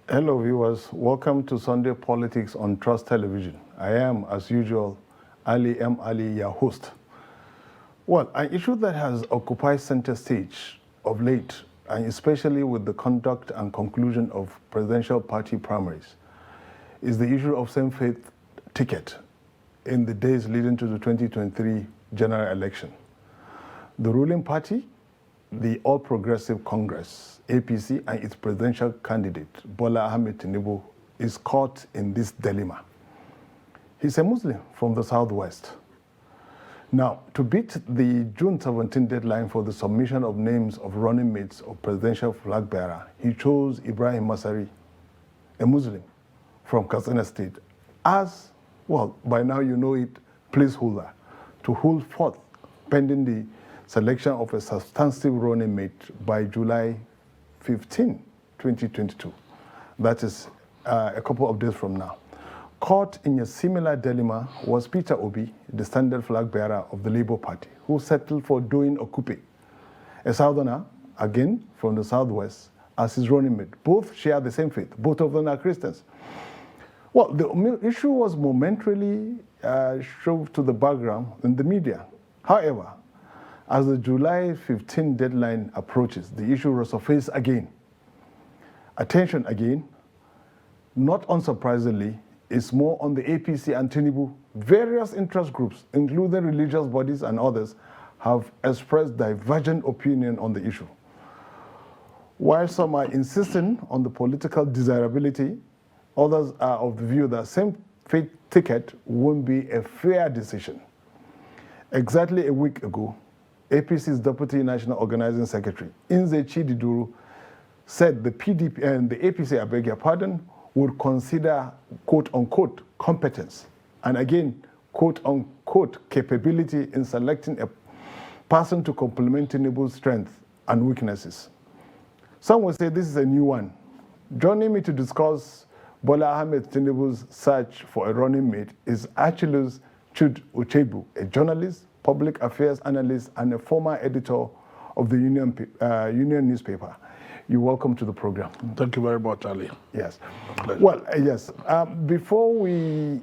Hello, viewers. Welcome to Sunday Politics on Trust Television. I am, as usual, Ali M. Ali, your host. Well, an issue that has occupied center stage of late, and especially with the conduct and conclusion of presidential party primaries, is the issue of same-faith ticket in the days leading to the 2023 general election. The ruling party, the All Progressive Congress, APC, and its presidential candidate, Bola Ahmed Tinubu, is caught in this dilemma. He's a Muslim from the Southwest. Now, to beat the June 17 deadline for the submission of names of running mates of presidential flag bearer, he chose Ibrahim Masari, a Muslim from Katsina State, as, well, by now you know it, placeholder, to hold forth pending the selection of a substantive running mate by July 15, 2022. That is a couple of days from now. Caught in a similar dilemma was Peter Obi, the standard flag bearer of the Labour Party, who settled for Doyin Okupe, a Southerner, again from the Southwest, as his running mate. Both share the same faith. Both of them are Christians. Well, the issue was momentarily shoved to the background in the media. However, as the July 15 deadline approaches, the issue resurfaces again. Attention again, not unsurprisingly, is more on the APC and Tinubu. Various interest groups, including religious bodies and others, have expressed divergent opinion on the issue. While some are insisting on the political desirability, others are of the view that same-faith ticket won't be a fair decision. Exactly a week ago, APC's Deputy National Organizing Secretary, Nze Chididuru, said the PDP and the APC, I beg your pardon, would consider quote-unquote competence and again quote-unquote capability in selecting a person to complement Tinubu's strengths and weaknesses. Some would say this is a new one. Joining me to discuss Bola Ahmed Tinubu's search for a running mate is Achilles Chud Uchegbu, a journalist, public affairs analyst, and a former editor of the Union newspaper. You're welcome to the program. Thank you very much, Ali. Yes. Well, yes. Before we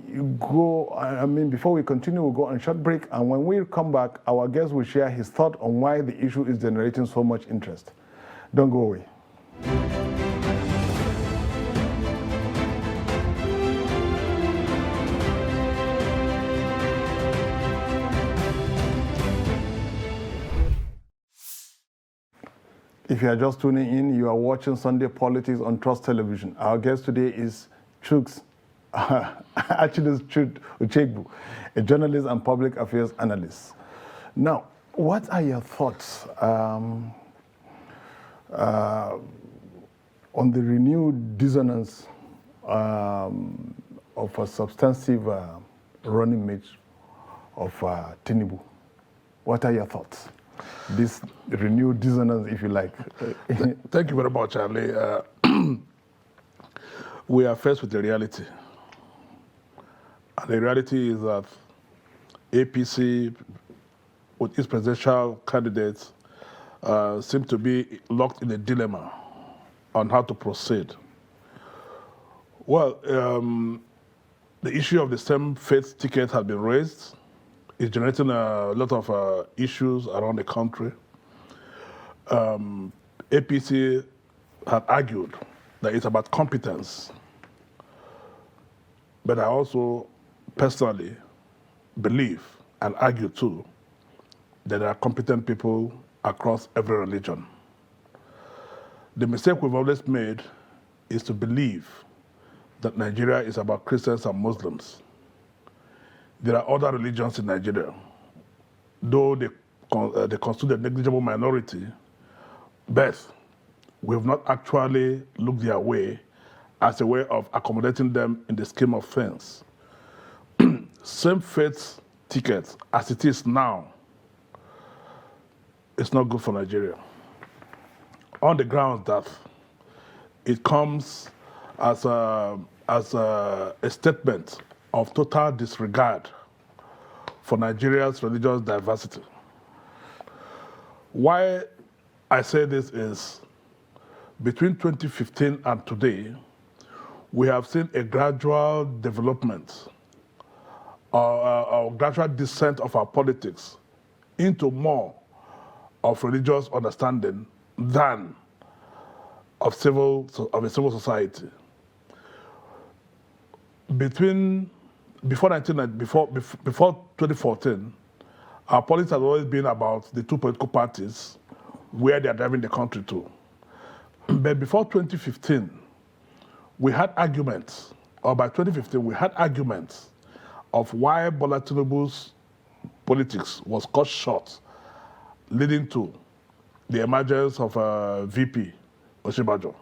continue, we'll go on a short break, and when we come back, our guest will share his thought on why the issue is generating so much interest. Don't go away. If you are just tuning in, you are watching Sunday Politics on Trust Television. Our guest today is Achilles Chud Uchegbu, a journalist and public affairs analyst. Now, what are your thoughts on the renewed dissonance of a substantive running mate of Tinubu? What are your thoughts? This renewed dissonance, if you like. Thank you very much, Ali. We are faced with the reality. And the reality is that APC, with its presidential candidates, seem to be locked in a dilemma on how to proceed. Well, the issue of the same-faith ticket has been raised. It's generating a lot of issues around the country. APC had argued that it's about competence, but I also personally believe and argue too that there are competent people across every religion. The mistake we've always made is to believe that Nigeria is about Christians and Muslims. There are other religions in Nigeria, though they constitute a negligible minority, but we have not actually looked their way as a way of accommodating them in the scheme of things. Same-faith tickets, as it is now, is not good for Nigeria. On the grounds that it comes as a statement of total disregard for Nigeria's religious diversity. Why I say this is, between 2015 and today, we have seen a gradual development or gradual descent of our politics into more of religious understanding than of a civil society. Before 2014, our politics has always been about the two political parties, where they are driving the country to. But before 2015, we had arguments, or by 2015, we had arguments of why Bola Tinubu's politics was cut short, leading to the emergence of VP Oshibajo.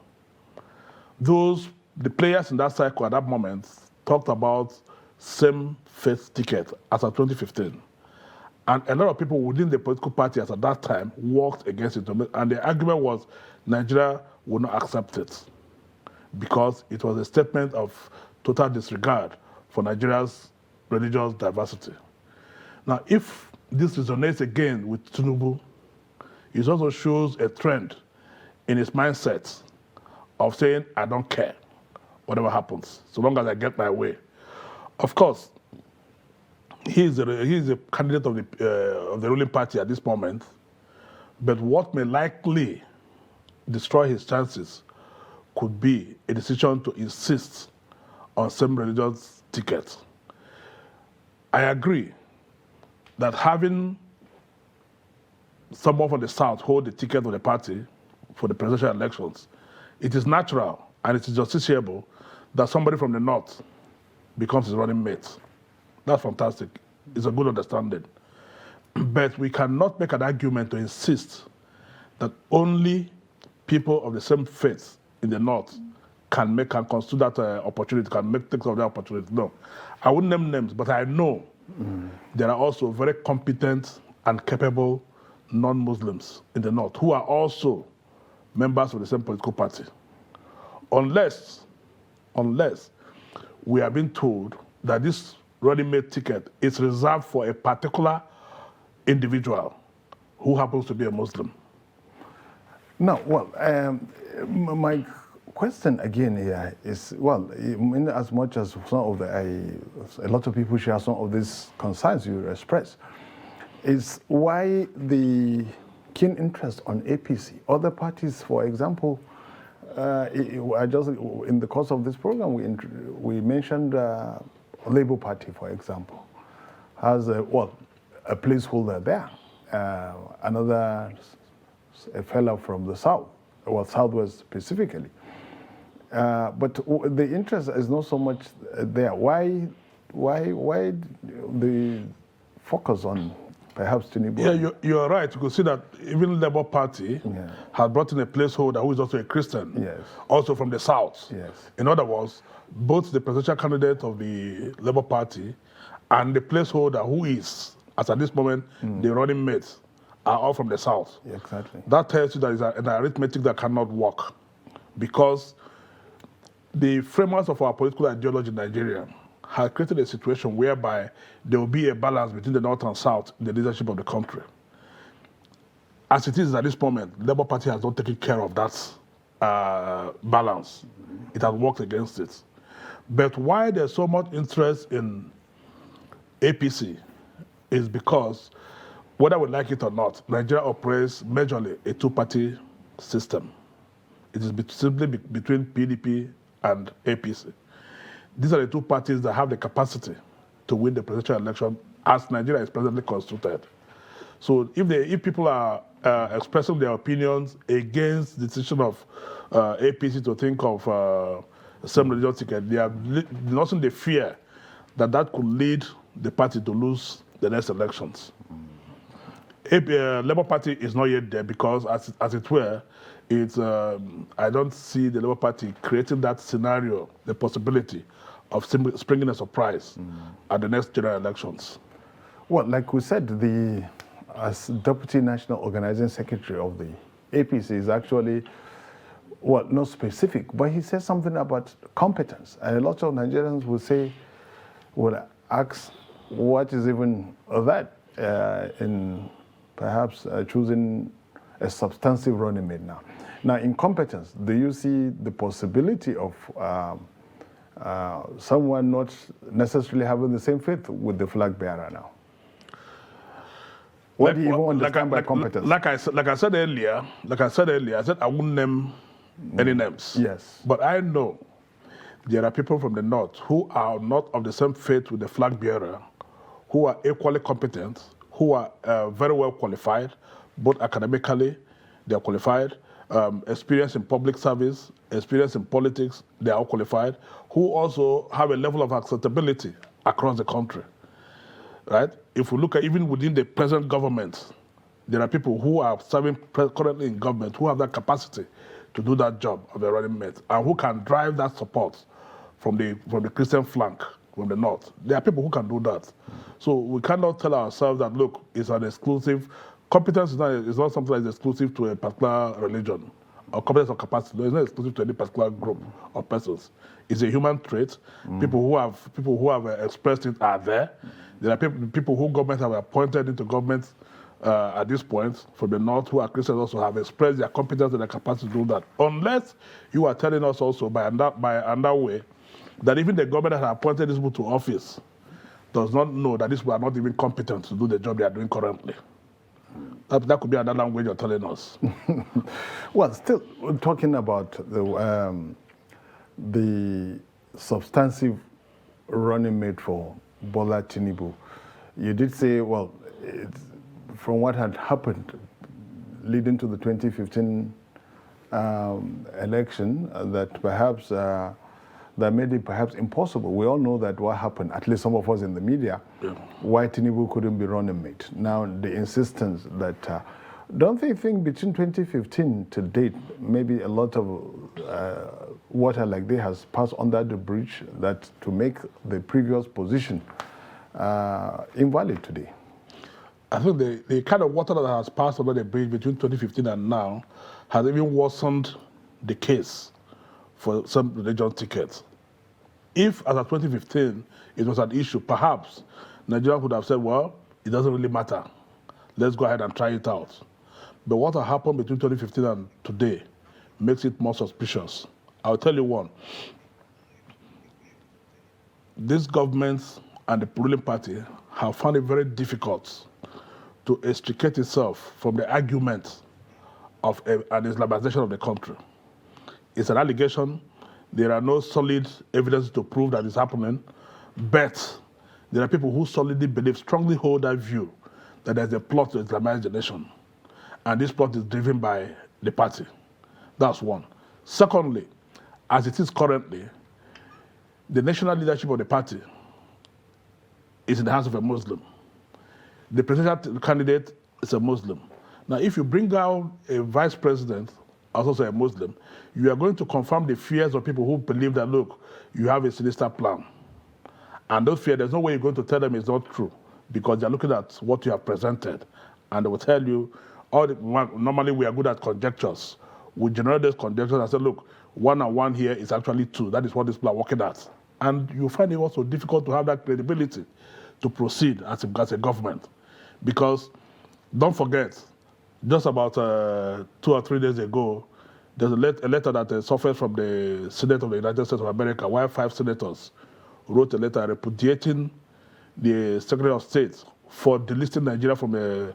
The players in that cycle at that moment talked about same faith ticket as of 2015. And a lot of people within the political party at that time worked against it. And the argument was Nigeria would not accept it because it was a statement of total disregard for Nigeria's religious diversity. Now, if this resonates again with Tinubu, it also shows a trend in his mindset of saying, I don't care, whatever happens, so long as I get my way. Of course, he is a candidate of the ruling party at this moment, but what may likely destroy his chances could be a decision to insist on same religious tickets. I agree that having someone from the South hold the ticket of the party for the presidential elections, it is natural and it is justiciable that somebody from the North becomes his running mate. That's fantastic. It's a good understanding. But we cannot make an argument to insist that only people of the same faith in the North can consider that opportunity, can take of that opportunity. No. I wouldn't name names, but I know there are also very competent and capable non-Muslims in the North who are also members of the same political party. Unless we have been told that this ready-made ticket is reserved for a particular individual who happens to be a Muslim. No, well, my question again here is, well, in as much as a lot of people share some of these concerns you express, is why the keen interest on APC. Other parties, for example, I just in the course of this program, we mentioned Labour Party, for example, has a placeholder there. Another, a fellow from the South, well, Southwest specifically. But the interest is not so much there. Why the focus on perhaps Tinubu? Yeah, you're right. You could see that even Labour Party has brought in a placeholder who is also a Christian, also from the South. Yes. In other words, both the presidential candidate of the Labour Party and the placeholder who is, as at this moment, the running mate, are all from the South. Yeah, exactly. That tells you that it's an arithmetic that cannot work, because the framers of our political ideology in Nigeria have created a situation whereby there will be a balance between the North and South in the leadership of the country. As it is at this moment, the Labour Party has not taken care of that balance. It has worked against it. But why there's so much interest in APC is because, whether we like it or not, Nigeria operates majorly a two-party system. It is simply between PDP and APC. These are the two parties that have the capacity to win the presidential election as Nigeria is presently constituted. So if people are expressing their opinions against the decision of APC to think of same religious ticket, they are nothing they fear that could lead the party to lose the next elections. Labour Party is not yet there because, as it were, I don't see the Labour Party creating that scenario, the possibility of springing a surprise at the next general elections. Well, like we said, as Deputy National Organizing Secretary of the APC is actually, well, not specific, but he says something about competence. And a lot of Nigerians will ask, what is even that in perhaps choosing a substantive running mate now? Now, in competence, do you see the possibility of someone not necessarily having the same faith with the flag bearer now? What do you even understand by competence? Like I said earlier, I said I wouldn't name any names. Yes. But I know there are people from the north who are not of the same faith with the flag bearer, who are equally competent, who are very well qualified, both academically, they are qualified, experience in public service, experience in politics, they are all qualified, who also have a level of acceptability across the country, right? If we look at even within the present government, there are people who are serving currently in government who have that capacity to do that job of a running mate and who can drive that support from the Christian flank, from the north. There are people who can do that. So we cannot tell ourselves that, look, it's an exclusive, competence is not something that is exclusive to a particular religion or competence or capacity. No, it's not exclusive to any particular group of persons. It's a human trait. People who have expressed it are there. There are people who government have appointed into government at this point from the north who are Christians also have expressed their competence and their capacity to do that. Unless you are telling us also by another way that even the government that has appointed these people to office does not know that these people are not even competent to do the job they are doing currently. That could be another language you're telling us. Well, still talking about the substantive running mate for Bola Tinubu, you did say, well, from what had happened leading to the 2015 election, that perhaps that made it perhaps impossible. We all know that what happened, at least some of us in the media, why Tinubu couldn't be running mate. Now, the insistence that, don't they think between 2015 to date, maybe a lot of water like this has passed under the bridge that to make the previous position invalid today? I think the kind of water that has passed under the bridge between 2015 and now has even worsened the case for some religion tickets. If, as of 2015, it was an issue, perhaps Nigeria would have said, well, it doesn't really matter. Let's go ahead and try it out. But what has happened between 2015 and today makes it more suspicious. I'll tell you one. This government and the ruling party have found it very difficult to extricate itself from the argument of an Islamization of the country. It's an allegation. There are no solid evidence to prove that it's happening, but there are people who solidly believe, strongly hold that view that there's a plot to Islamize the nation. And this plot is driven by the party. That's one. Secondly, as it is currently, the national leadership of the party is in the hands of a Muslim. The presidential candidate is a Muslim. Now, if you bring out a vice president, also a Muslim, you are going to confirm the fears of people who believe that, look, you have a sinister plan. And those fears, there's no way you're going to tell them it's not true because they're looking at what you have presented. And they will tell you, normally we are good at conjectures. We generate those conjectures and say, look, 1 and 1 here is actually 2. That is what these people are working at. And you find it also difficult to have that credibility to proceed as a government. Because, don't forget, just about 2 or 3 days ago, there's a letter that surfaced from the Senate of the United States of America, where 5 senators wrote a letter repudiating the Secretary of State for delisting Nigeria from the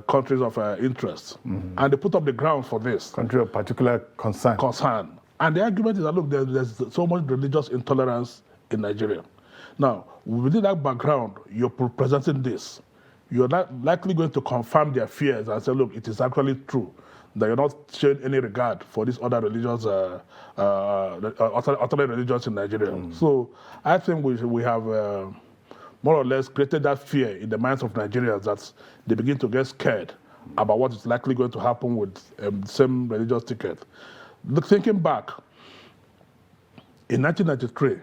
countries of interest. And they put up the ground for this. Country of particular concern. And the argument is that, look, there's so much religious intolerance in Nigeria. Now, within that background, you're presenting this. You're not likely going to confirm their fears and say, look, it is actually true that you're not showing any regard for these other religions, alternate religions in Nigeria. So I think we have more or less created that fear in the minds of Nigerians that they begin to get scared about what is likely going to happen with the same religious ticket. Look, thinking back, in 1993,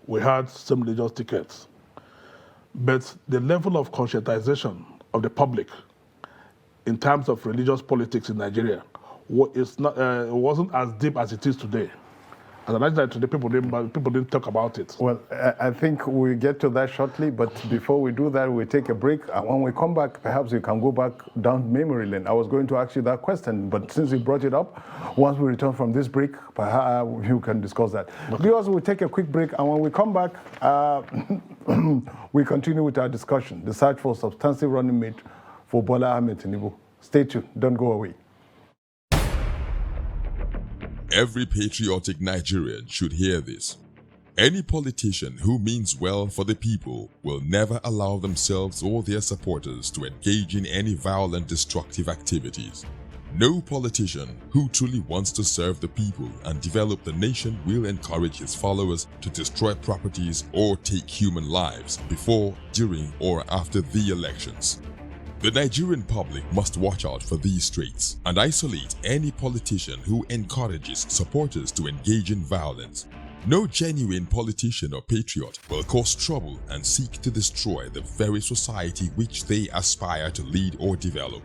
we had some religious tickets. But the level of conscientization of the public in terms of religious politics in Nigeria wasn't as deep as it is today. As I like that today, people didn't talk about it. Well, I think we'll get to that shortly, but before we do that, we'll take a break. And when we come back, perhaps you can go back down memory lane. I was going to ask you that question, but since you brought it up, once we return from this break, perhaps you can discuss that. Okay. Viewers, we'll take a quick break, and when we come back, we continue with our discussion, the search for substantive running mate for Bola Ahmed Tinubu. Stay tuned, don't go away. Every patriotic Nigerian should hear this. Any politician who means well for the people will never allow themselves or their supporters to engage in any violent, destructive activities. No politician who truly wants to serve the people and develop the nation will encourage his followers to destroy properties or take human lives before, during, or after the elections. The Nigerian public must watch out for these traits and isolate any politician who encourages supporters to engage in violence. No genuine politician or patriot will cause trouble and seek to destroy the very society which they aspire to lead or develop.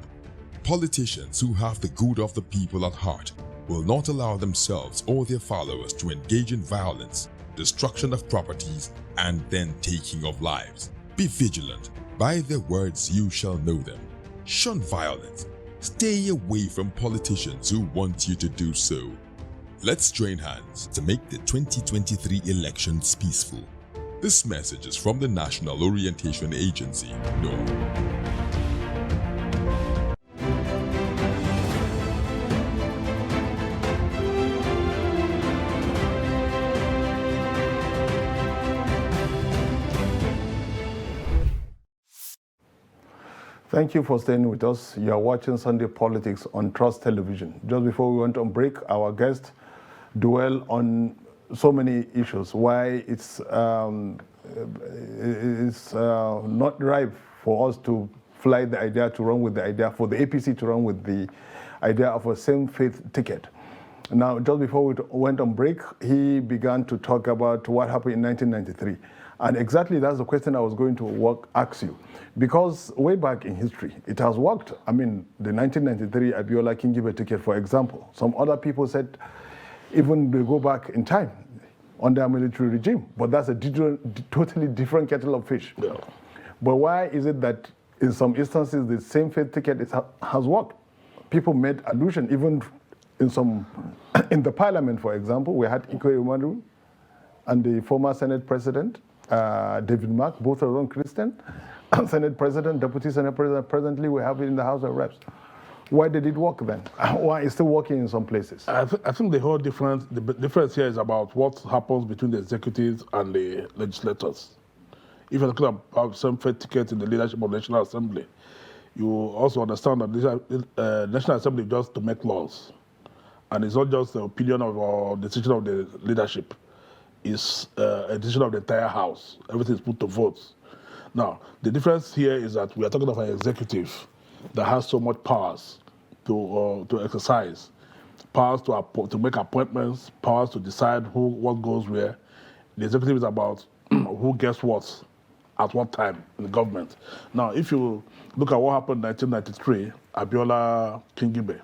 Politicians who have the good of the people at heart will not allow themselves or their followers to engage in violence, destruction of properties, and then taking of lives. Be vigilant. By their words you shall know them. Shun violence. Stay away from politicians who want you to do so. Let's join hands to make the 2023 elections peaceful. This message is from the National Orientation Agency, NORA. Thank you for staying with us. You are watching Sunday Politics on Trust Television. Just before we went on break, our guest dwell on so many issues. Why it's not ripe for us to fly the idea, to run with the idea, for the APC to run with the idea of a same-faith ticket. Now, just before we went on break, he began to talk about what happened in 1993. And exactly that's the question I was going to ask you. Because way back in history, it has worked. I mean, the 1993 Abiola Kingibe ticket, for example. Some other people said even they go back in time under a military regime. But that's a totally different kettle of fish. Yeah. But why is it that in some instances the same faith ticket has worked? People made allusion, even in the parliament, for example, we had Iko Umaru and the former Senate President, David Mark, both of them Christian, Senate President, Deputy Senate President. Presently, we have it in the House of Reps. Why did it work then? Why is it still working in some places? I think the difference here is about what happens between the executives and the legislators. If you're talking about some faith ticket in the leadership of the National Assembly, you also understand that the National Assembly is just to make laws. And it's not just the opinion or decision of the leadership. It's a decision of the entire House. Everything is put to votes. Now, the difference here is that we are talking about an executive that has so much powers to exercise, powers to make appointments, powers to decide what goes where. The executive is about who gets what at what time in the government. Now, if you look at what happened in 1993, Abiola Kingibe,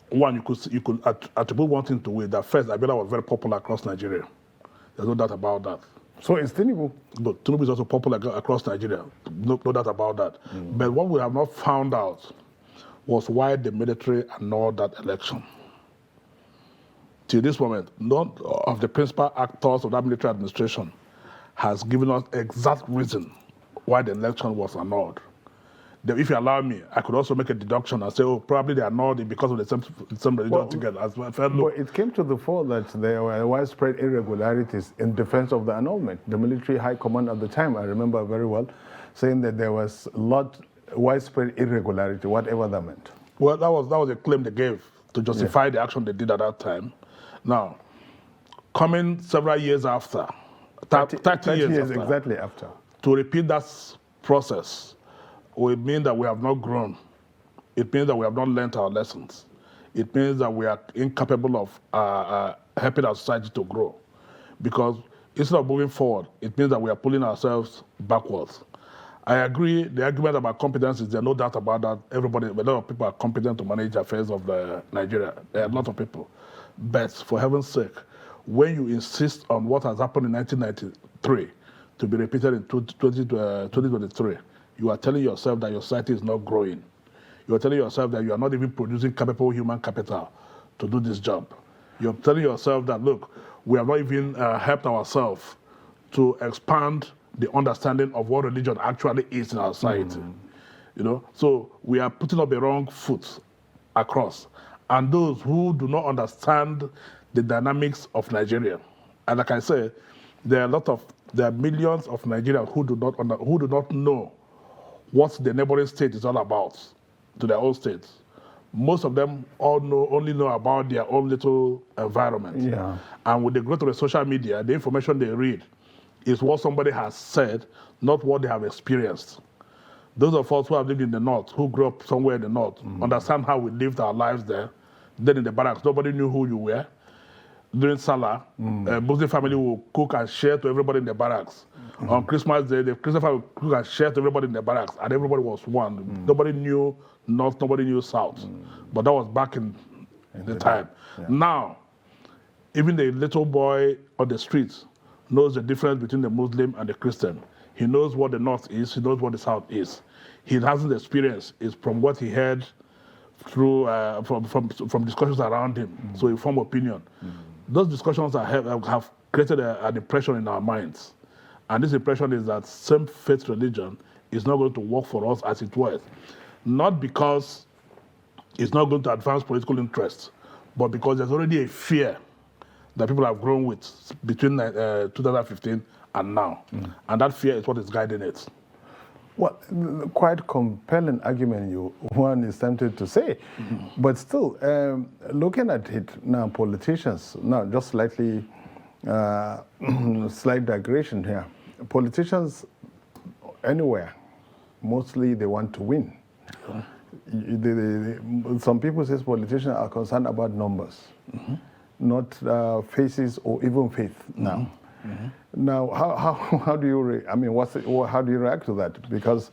one, you could attribute one thing to it, that first, Abiola was very popular across Nigeria. There's no doubt about that. So it's Tinubu? But Tinubu is also popular across Nigeria. No doubt about that. But what we have not found out was why the military annulled that election. Till this moment, none of the principal actors of that military administration has given us exact reason why the election was annulled. If you allow me, I could also make a deduction and say, oh, probably they annulled it because of the same religion together. As well. But it came to the fore that there were widespread irregularities in defense of the annulment. The military high command at the time, I remember very well, saying that there was widespread irregularity, whatever that meant. Well, that was a claim they gave to justify the action they did at that time. Now, coming several years after, 30 years after, exactly after, to repeat that process will mean that we have not grown. It means that we have not learned our lessons. It means that we are incapable of helping our society to grow. Because instead of moving forward, it means that we are pulling ourselves backwards. I agree, the argument about competence is there, no doubt about that. A lot of people are competent to manage affairs of Nigeria. There are a lot of people. But for heaven's sake, when you insist on what has happened in 1993 to be repeated in 2023, you are telling yourself that your society is not growing. You are telling yourself that you are not even producing capable human capital to do this job. You're telling yourself that, look, we have not even helped ourselves to expand the understanding of what religion actually is in our society. You know, so we are putting up the wrong foot across. And those who do not understand the dynamics of Nigeria, and like I said, there are millions of Nigerians who do not know what the neighboring state is all about to their own states. Most of them only know about their own little environment. Yeah. And with the growth of the social media, the information they read is what somebody has said, not what they have experienced. Those of us who have lived in the north, who grew up somewhere in the north, understand how we lived our lives there. Then in the barracks, nobody knew who you were. During Salah, Muslim family will cook and share to everybody in the barracks. On Christmas Day, the Christian family will cook and share to everybody in the barracks, and everybody was one. Nobody knew north, nobody knew south. But that was back in the time. Yeah. Now, even the little boy on the streets knows the difference between the Muslim and the Christian. He knows what the north is, he knows what the south is. He hasn't experienced, it's from what he heard through from discussions around him. So he formed opinion. Those discussions have created an impression in our minds. And this impression is that same-faith religion is not going to work for us as it was. Not because it's not going to advance political interests, but because there's already a fear that people have grown with between 2015 and now. And that fear is what is guiding it. Well, quite compelling argument one is tempted to say. But still, looking at it now, politicians, now just slightly, slight digression here. Politicians, anywhere, mostly they want to win. Some people say politicians are concerned about numbers, not faces or even faith now. Now, how do you how do you react to that? Because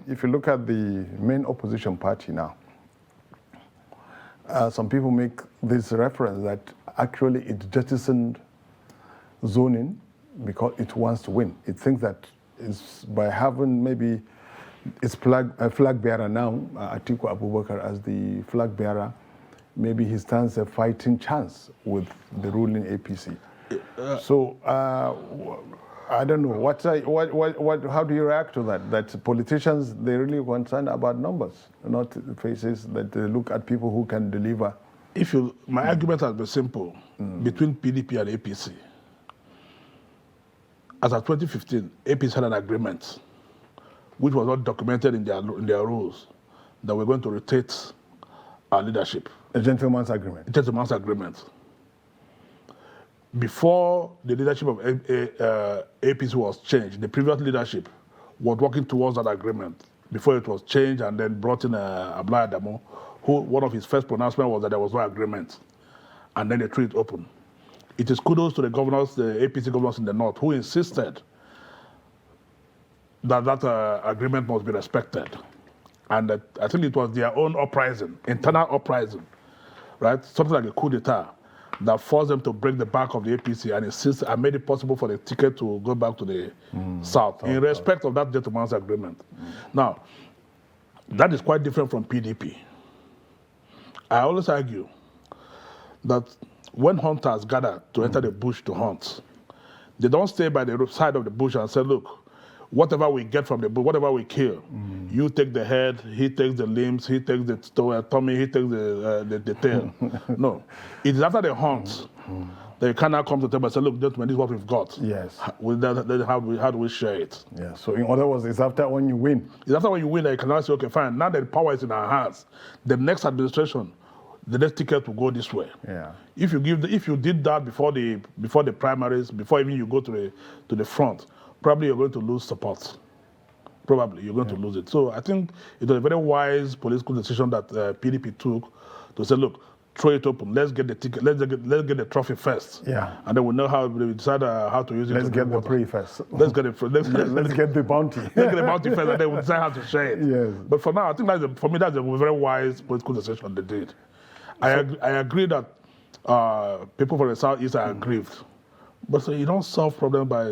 if you look at the main opposition party now, some people make this reference that actually it jettisoned zoning because it wants to win. It thinks that it's by having maybe its flag bearer now, Atiku Abubakar as the flag bearer, maybe he stands a fighting chance with the ruling APC. So I don't know. How do you react to that? That politicians, they really concerned about numbers, not faces. That they look at people who can deliver. My argument has been simple between PDP and APC. As of 2015, APC had an agreement, which was not documented in their rules, that we're going to rotate our leadership. A gentleman's agreement. A gentleman's agreement. Before the leadership of APC was changed, the previous leadership was working towards that agreement before it was changed and then brought in Abdoulaye Adamu, who one of his first pronouncements was that there was no agreement. And then they threw it open. It is kudos to the governors, the APC governors in the north, who insisted that agreement must be respected. And I think it was their own uprising, internal uprising, right? Something like a coup d'etat that forced them to break the back of the APC and insist and made it possible for the ticket to go back to the south in respect of that gentleman's agreement. Now, that is quite different from PDP. I always argue that when hunters gather to enter the bush to hunt, they don't stay by the side of the bush and say, look, whatever we get from the bush, whatever we kill, you take the head, he takes the limbs, he takes the tummy, he takes the tail. No. It is after the hunt that you cannot come to the table and say, look, gentlemen, this is what we've got. Yes. How do we share it? Yeah. So in other words, it's after when you win. It's after when you win that you can now say, okay, fine, now that the power is in our hands, the next administration, the next ticket will go this way. Yeah. If you did that before the primaries, before even you go to the front, probably you're going to lose support. Probably you're going to lose it. So I think it was a very wise political decision that PDP took to say, look, throw it open. Let's get the ticket. Let's get the trophy first. Yeah. And then we'll know how we decide how to use it. Let's get the prey first. Let's get it. Let's get the bounty. Let's get the bounty first, and then we'll decide how to share it. Yes. But for now, I think that's a very wise political decision they did. I agree that people from the Southeast are aggrieved. But so you don't solve problems by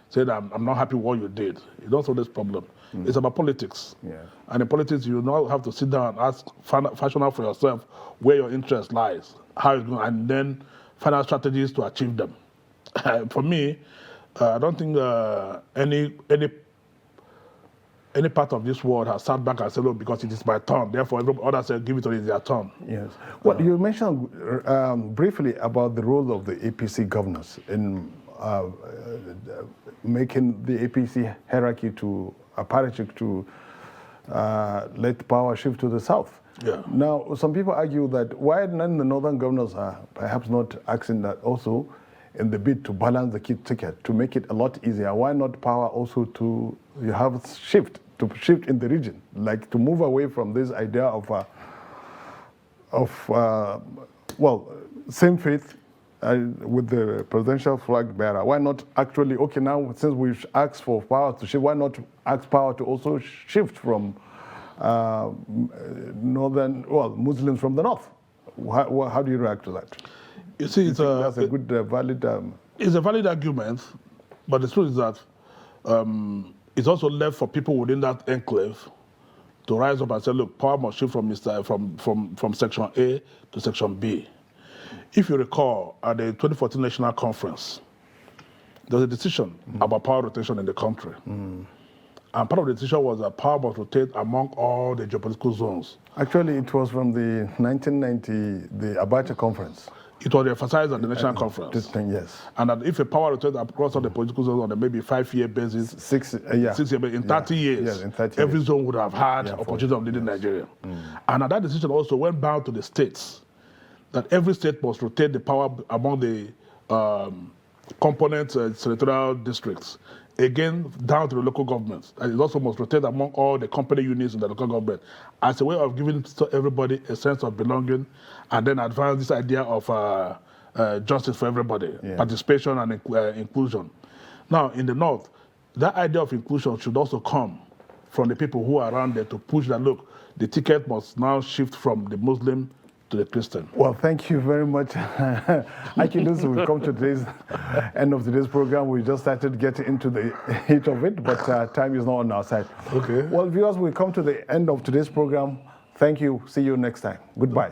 saying, I'm not happy with what you did. You don't solve this problem. It's about politics. Yeah. And in politics, you now have to sit down and ask, fashion out for yourself where your interest lies, how it's going, and then find out strategies to achieve them. For me, I don't think any part of this world has sat back and said, look, because it is my turn, therefore others say, give it to it, it's their turn. Yes. Well, you mentioned briefly about the role of the APC governors in making the APC hierarchy to apparatus to let power shift to the south. Yeah. Now, some people argue that why none the northern governors are perhaps not acting that also in the bid to balance the ticket, to make it a lot easier. Why not power also to have shift in the region, like to move away from this idea of same faith with the presidential flag bearer. Why not actually, okay, now since we've asked for power to shift, why not ask power to also shift from Muslims from the north? How do you react to that? You see, that's a good, valid... It's a valid argument, but the truth is that it's also left for people within that enclave to rise up and say, look, power must shift from Section A to Section B. If you recall, at the 2014 National Conference, there was a decision about power rotation in the country. And part of the decision was that power must rotate among all the geopolitical zones. Actually, it was from the 1990, the Abacha Conference. It was emphasized at the National Conference. Yes. And that if a power rotates across all the political zones on a maybe 5-year basis, 6 years, in 30 years, yes, in 30 every years. zone would have had opportunity of leading Nigeria. And that decision also went down to the states, that every state must rotate the power among the component senatorial districts, again down to the local governments. And it also must rotate among all the company units in the local government as a way of giving everybody a sense of belonging, and then advance this idea of justice for everybody, participation and inclusion. Now, in the north, that idea of inclusion should also come from the people who are around there to push that, look, the ticket must now shift from the Muslim to the Christian. Well, thank you very much. Actually, we've come to today's end of today's program. We just started getting into the heat of it, but time is not on our side. Okay. Well, viewers, we come to the end of today's program. Thank you. See you next time. Goodbye.